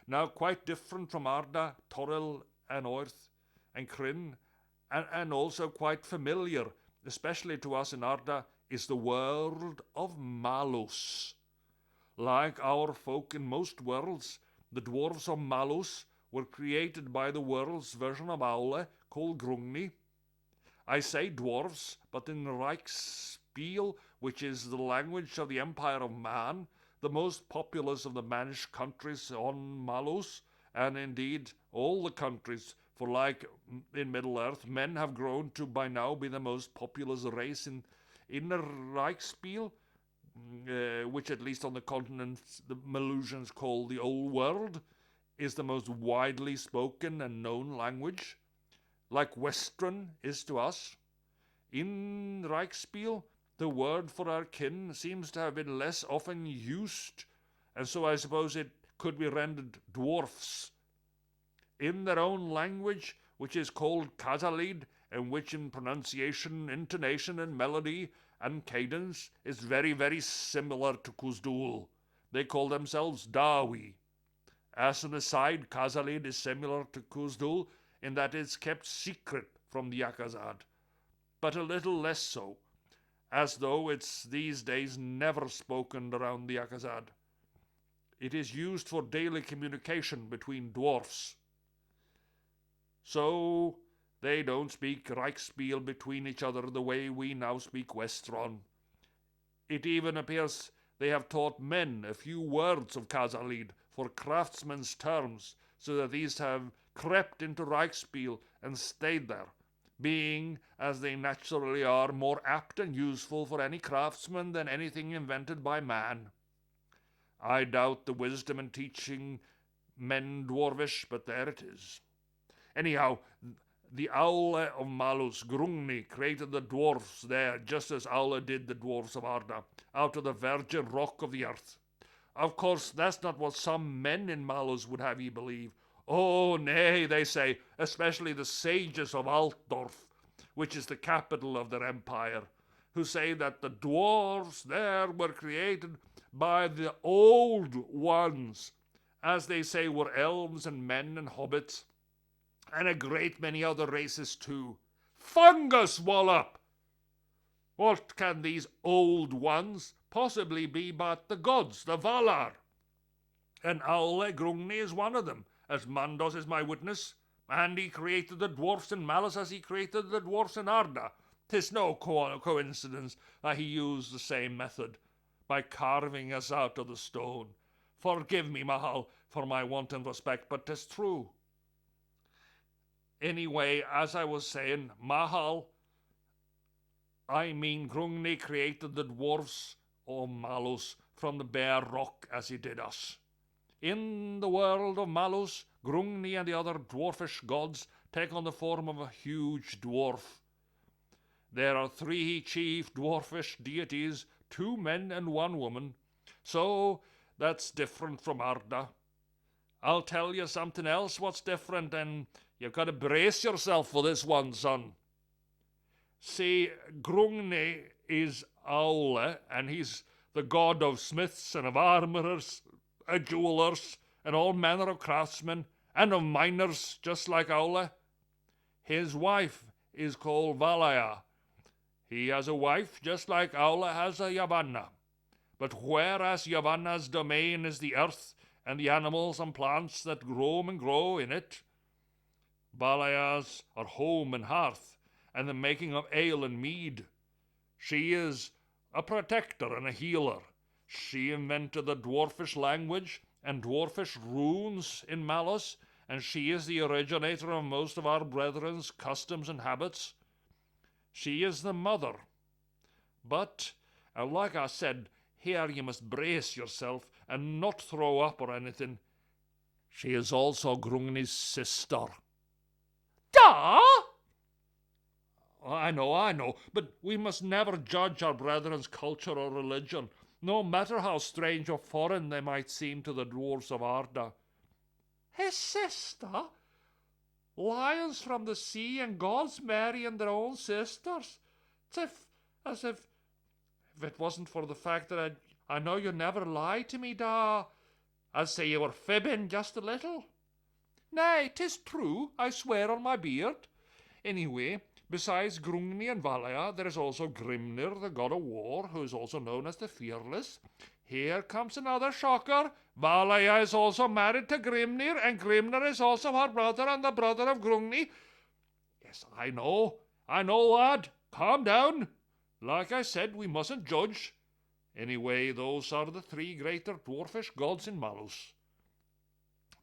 Now quite different from Arda, Toril, and Oirth, and Kryn, and also quite familiar, especially to us in Arda, is the world of Mallus. Like our folk in most worlds, the Dwarves of Mallus were created by the world's version of Aule, called Grungni. I say dwarves, but in Reichsspiel, which is the language of the Empire of Man, the most populous of the managed countries on Mallus, and indeed all the countries, for like in Middle-earth, men have grown to by now be the most populous race in the Reichsspiel, which at least on the continent the Malusians call the Old World, is the most widely spoken and known language, like Western is to us. In Reichsspiel, the word for our kin seems to have been less often used, and so I suppose it could be rendered dwarfs. In their own language, which is called Khazalid, and which in pronunciation, intonation, and melody and cadence is very, very similar to Kuzdul. They call themselves Dawi. As an aside, Khazalid is similar to Kuzdul in that it's kept secret from the Akazad, but a little less so, as though it's these days never spoken around the Akazad. It is used for daily communication between dwarfs. So they don't speak Reichsspiel between each other the way we now speak Westron. It even appears they have taught men a few words of Khazalid for craftsmen's terms, so that these have crept into Reichsspiel and stayed there, being, as they naturally are, more apt and useful for any craftsman than anything invented by man. I doubt the wisdom in teaching men Dwarvish, but there it is. Anyhow, the Aule of Mallus, Grungni, created the dwarfs there, just as Aule did the dwarfs of Arda, out of the virgin rock of the earth. Of course, that's not what some men in Mallus would have ye believe. Oh, nay, they say, especially the sages of Altdorf, which is the capital of their empire, who say that the dwarves there were created by the old ones, as they say were elves and men and hobbits, and a great many other races too. Fungus, Wallop! What can these old ones possibly be but the gods, the Valar? And Aule Grungni is one of them, as Mandos is my witness, and he created the dwarfs in Mallus as he created the dwarfs in Arda. 'Tis no coincidence that he used the same method, by carving us out of the stone. Forgive me, Mahal, for my wanton respect, but 'tis true. Anyway, as I was saying, Mahal, I mean Grungni created the dwarfs of Mallus from the bare rock as he did us. In the world of Mallus, Grungni and the other dwarfish gods take on the form of a huge dwarf. There are 3 chief dwarfish deities, 2 men and 1 woman, so that's different from Arda. I'll tell you something else what's different, and you've got to brace yourself for this one, son. See, Grungni is Aule, and he's the god of smiths and of armourers, jewellers, and all manner of craftsmen, and of miners, just like Aule. His wife is called Valaya. He has a wife just like Aule has a Yavanna. But whereas Yavanna's domain is the earth and the animals and plants that roam and grow in it, Valaya's are home and hearth, and the making of ale and mead. She is a protector and a healer. She invented the dwarfish language and dwarfish runes in Mallus, and she is the originator of most of our brethren's customs and habits. She is the mother. But, like I said, here you must brace yourself and not throw up or anything. She is also Grungni's sister. Da! I know, but we must never judge our brethren's culture or religion, no matter how strange or foreign they might seem to the dwarves of Arda. His sister? Lions from the sea and gods marrying their own sisters? As if it wasn't for the fact that I know you never lie to me, Da, I'd say you were fibbing just a little. Nay, 'tis true, I swear on my beard. Anyway, besides Grungni and Valaya, there is also Grimnir, the god of war, who is also known as the Fearless. Here comes another shocker. Valaya is also married to Grimnir, and Grimnir is also her brother and the brother of Grungni. Yes, I know, lad. Calm down. Like I said, we mustn't judge. Anyway, those are the three greater dwarfish gods in Mallus.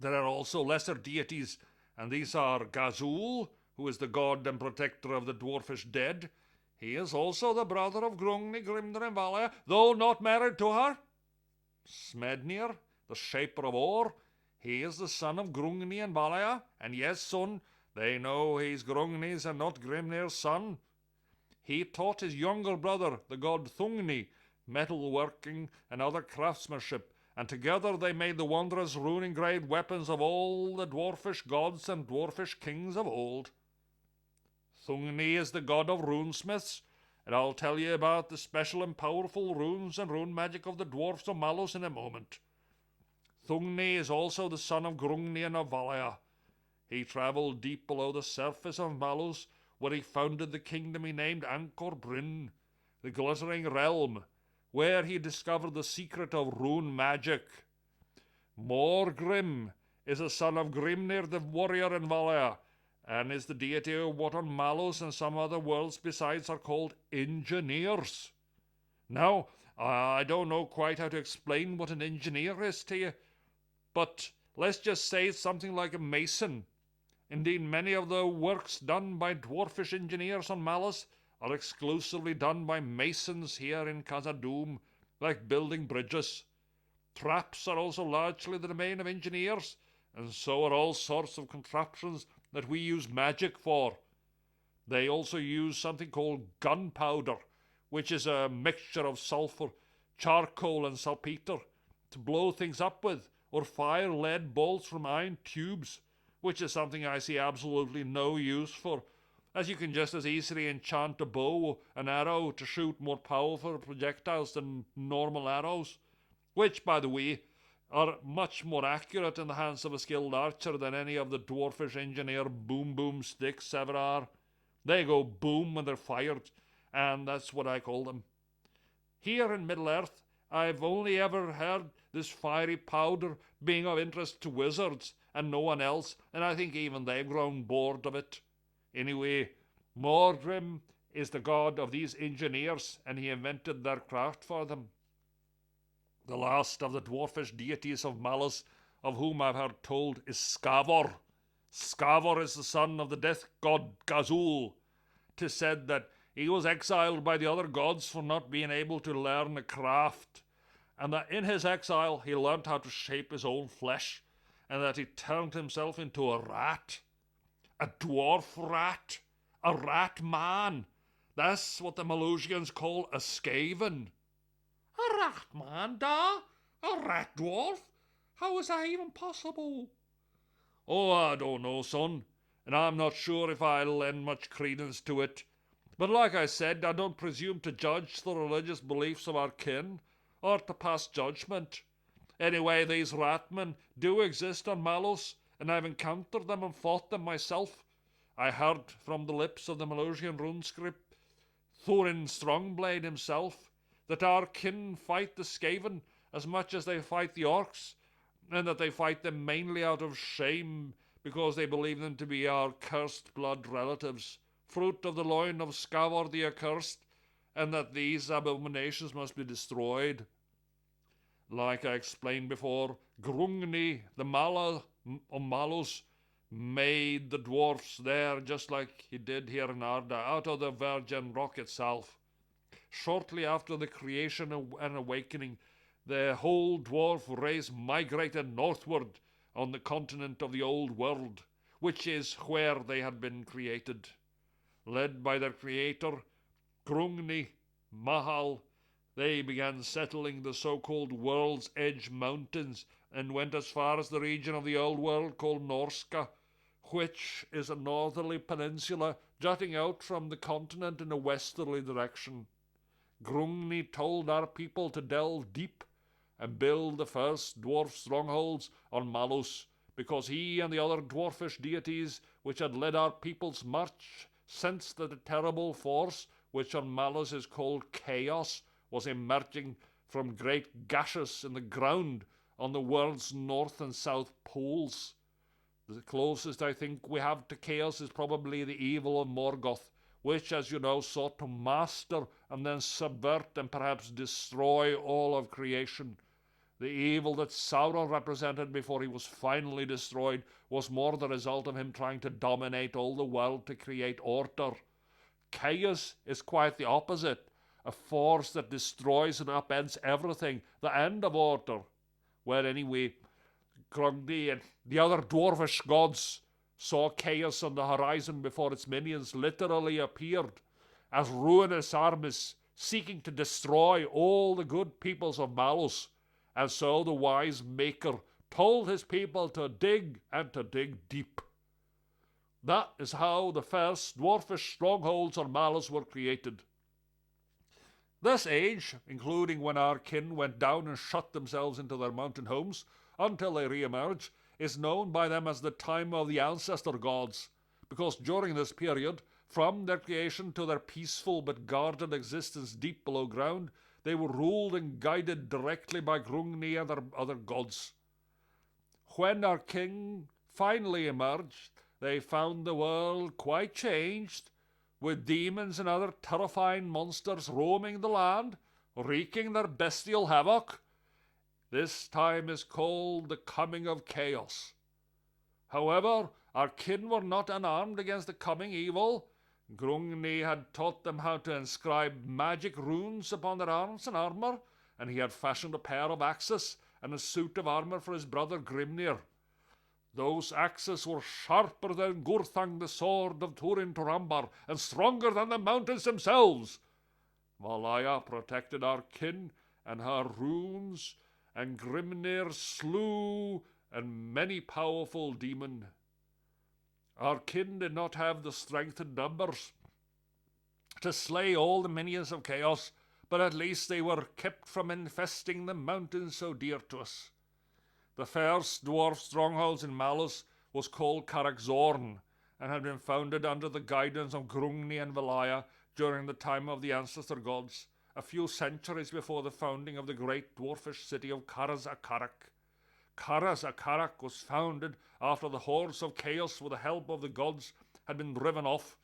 There are also lesser deities, and these are Gazul, who is the god and protector of the dwarfish dead. He is also the brother of Grungni, Grimnir, and Valaya, though not married to her. Smednir, the shaper of ore, he is the son of Grungni and Valaya, and yes, son, they know he's Grungni's and not Grimnir's son. He taught his younger brother, the god Thungni, metalworking and other craftsmanship, and together they made the wondrous rune-engraved weapons of all the dwarfish gods and dwarfish kings of old. Thungni is the god of runesmiths, and I'll tell you about the special and powerful runes and rune magic of the dwarfs of Mallus in a moment. Thungni is also the son of Grungni and of Valaya. He travelled deep below the surface of Mallus, where he founded the kingdom he named Angkor Bryn, the glittering realm, where he discovered the secret of rune magic. Morgrim is a son of Grimnir the warrior in Valaya, and is the deity of what on Mallus and some other worlds besides are called engineers. Now, I don't know quite how to explain what an engineer is to you, but let's just say it's something like a mason. Indeed, many of the works done by dwarfish engineers on Mallus are exclusively done by masons here in Khazad-dûm, like building bridges. Traps are also largely the domain of engineers, and so are all sorts of contraptions that we use magic for. They also use something called gunpowder, which is a mixture of sulphur, charcoal and saltpeter, to blow things up with, or fire lead bolts from iron tubes, which is something I see absolutely no use for, as you can just as easily enchant a bow and arrow to shoot more powerful projectiles than normal arrows, which, by the way, are much more accurate in the hands of a skilled archer than any of the dwarfish engineer boom sticks ever are. They go boom when they're fired, and that's what I call them. Here in Middle-earth, I've only ever heard this fiery powder being of interest to wizards and no one else, and I think even they've grown bored of it. Anyway, Mordrim is the god of these engineers, and he invented their craft for them. The last of the dwarfish deities of Mallus, of whom I've heard told, is Scavor. Scavor is the son of the death god Gazul. 'Tis said that he was exiled by the other gods for not being able to learn a craft, and that in his exile he learnt how to shape his own flesh, and that he turned himself into a rat. A dwarf rat. A rat man. That's what the Malusians call a skaven. A rat man, da? A rat dwarf? How is that even possible? Oh, I don't know, son, and I'm not sure if I'll lend much credence to it. But like I said, I don't presume to judge the religious beliefs of our kin, or to pass judgment. Anyway, these ratmen do exist on Mallus, and I've encountered them and fought them myself. I heard from the lips of the Malusian runescript, Thorin Strongblade himself, that our kin fight the Skaven as much as they fight the orcs, and that they fight them mainly out of shame because they believe them to be our cursed blood relatives, fruit of the loin of Scavor the Accursed, and that these abominations must be destroyed. Like I explained before, Grungni, the Mala of Mallus, made the dwarfs there just like he did here in Arda, out of the virgin rock itself. Shortly after the creation and awakening, the whole dwarf race migrated northward on the continent of the old world, which is where they had been created. Led by their creator, Grungni, Mahal, they began settling the so-called World's Edge Mountains and went as far as the region of the old world called Norska, which is a northerly peninsula jutting out from the continent in a westerly direction. Grungni told our people to delve deep and build the first dwarf strongholds on Mallus, because he and the other dwarfish deities which had led our people's march sensed that the terrible force which on Mallus is called chaos was emerging from great gashes in the ground on the world's north and south poles. The closest I think we have to chaos is probably the evil of Morgoth, which, as you know, sought to master and then subvert and perhaps destroy all of creation. The evil that Sauron represented before he was finally destroyed was more the result of him trying to dominate all the world to create order. Chaos is quite the opposite, a force that destroys and upends everything, the end of order. Well, anyway, Grungni and the other dwarvish gods saw chaos on the horizon before its minions literally appeared as ruinous armies seeking to destroy all the good peoples of Mallus. And so the wise Maker told his people to dig and to dig deep. That is how the first dwarfish strongholds on Mallus were created. This age, including when our kin went down and shut themselves into their mountain homes until they re-emerge, is known by them as the time of the ancestor gods, because during this period, from their creation to their peaceful but guarded existence deep below ground, they were ruled and guided directly by Grungni and their other gods. When our king finally emerged, they found the world quite changed, with demons and other terrifying monsters roaming the land, wreaking their bestial havoc. This time is called the coming of chaos. However, our kin were not unarmed against the coming evil. Grungni had taught them how to inscribe magic runes upon their arms and armour, and he had fashioned a pair of axes and a suit of armour for his brother Grimnir. Those axes were sharper than Gurthang, the sword of Turin Turambar, and stronger than the mountains themselves. Valaya protected our kin and her runes, and Grimnir slew and many powerful demon. Our kin did not have the strength in numbers to slay all the minions of chaos, but at least they were kept from infesting the mountains so dear to us. The first dwarf strongholds in Mallus was called Karakzorn, and had been founded under the guidance of Grungni and Valaya during the time of the ancestor gods, a few centuries before the founding of the great dwarfish city of Karaz-Akarak. Karaz-Akarak was founded after the hordes of chaos with the help of the gods had been driven off,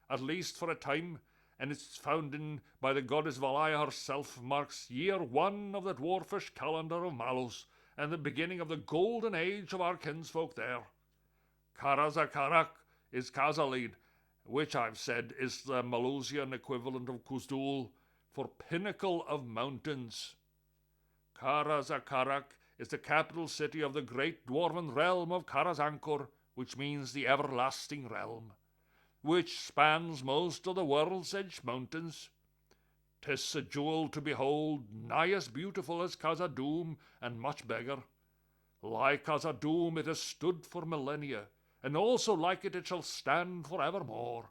at least for a time, and its founding by the goddess Valaya herself marks year 1 of the dwarfish calendar of Mallus, and the beginning of the golden age of our kinsfolk there. Karaz-Akarak is Khazalid, which I've said is the Malusian equivalent of Kuzdul, for pinnacle of mountains. Karaz-Akarak is the capital city of the great dwarven realm of Karazankor, which means the everlasting realm, which spans most of the world's edge mountains. 'Tis a jewel to behold, nigh as beautiful as Khazad-dûm, and much bigger. Like Khazad-dûm it has stood for millennia, and also like it shall stand for evermore.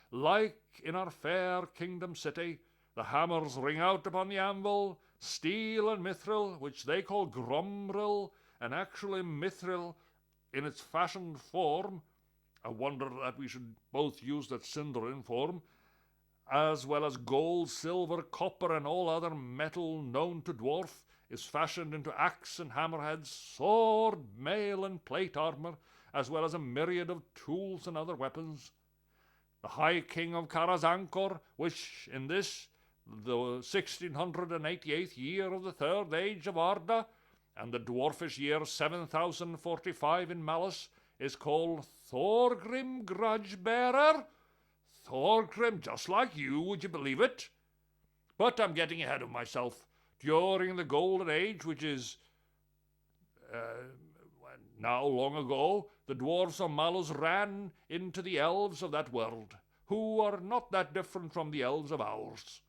Like in our fair kingdom city, the hammers ring out upon the anvil, steel and mithril, which they call gromril, and actually mithril in its fashioned form, a wonder that we should both use that Sindarin form, as well as gold, silver, copper, and all other metal known to dwarf, is fashioned into axe and hammerheads, sword, mail, and plate armour, as well as a myriad of tools and other weapons. The High King of Karazankor, which in this, the 1688th year of the third age of Arda, and the dwarfish year 7045 in Mallus, is called Thorgrim Grudgebearer. Thorgrim, just like you, would you believe it? But I'm getting ahead of myself. During the Golden Age, which is now long ago, the dwarves of Mallus ran into the elves of that world, who are not that different from the elves of ours.